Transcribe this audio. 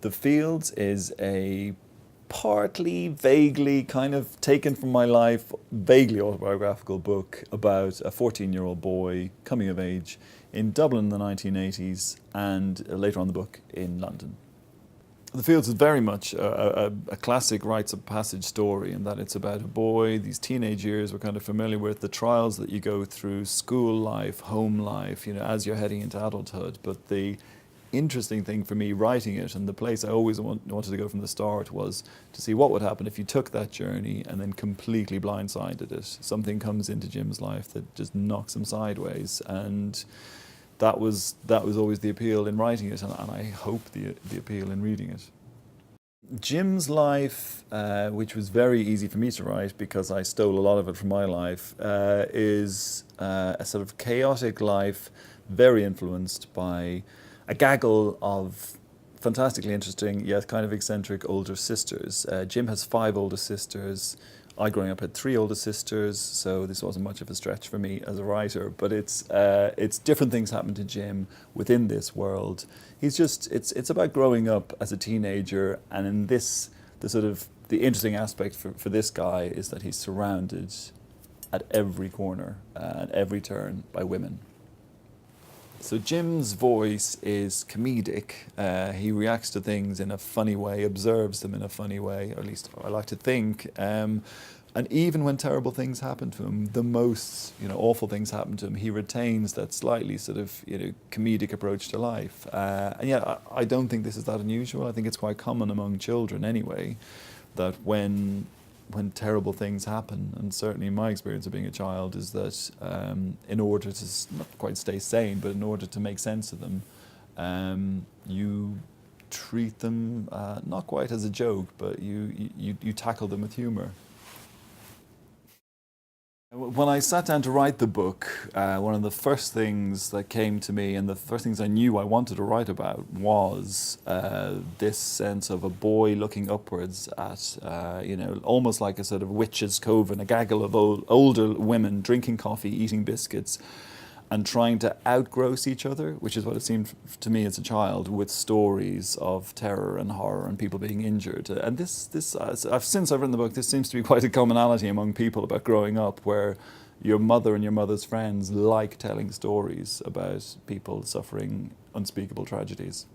The Fields is a partly, vaguely, kind of taken from my life, vaguely autobiographical book about a 14-year-old boy coming of age in Dublin in the 1980s and later on the book in London. The Fields is very much a classic rites of passage story in that it's about a boy, these teenage years we're kind of familiar with, the trials that you go through, school life, home life, as you're heading into adulthood. But the interesting thing for me writing it, and the place I always wanted to go from the start, was to see what would happen if you took that journey and then completely blindsided it. Something comes into Jim's life that just knocks him sideways, and that was always the appeal in writing it, and I hope the appeal in reading it. Jim's life, which was very easy for me to write because I stole a lot of it from my life, is a sort of chaotic life, very influenced by a gaggle of fantastically interesting yet kind of eccentric older sisters. Jim has 5 older sisters. I, growing up, had 3 older sisters, so this wasn't much of a stretch for me as a writer. But it's different things happen to Jim within this world. It's about growing up as a teenager, and in this, the interesting aspect for this guy is that he's surrounded at every corner and every turn by women. So Jim's voice is comedic. He reacts to things in a funny way, observes them in a funny way, or at least I like to think. And even when terrible things happen to him, the most awful things happen to him, he retains that slightly sort of comedic approach to life. And yeah, I don't think this is that unusual. I think it's quite common among children anyway, that when terrible things happen, and certainly my experience of being a child is that in order to not quite stay sane, but in order to make sense of them, you treat them not quite as a joke, but you tackle them with humour. When I sat down to write the book, one of the first things that came to me, and the first things I knew I wanted to write about, was this sense of a boy looking upwards at, almost like a sort of witch's coven, a gaggle of older women drinking coffee, eating biscuits, and trying to outgross each other, which is what it seemed to me as a child, with stories of terror and horror and people being injured. And since I've written the book, this seems to be quite a commonality among people about growing up, where your mother and your mother's friends like telling stories about people suffering unspeakable tragedies.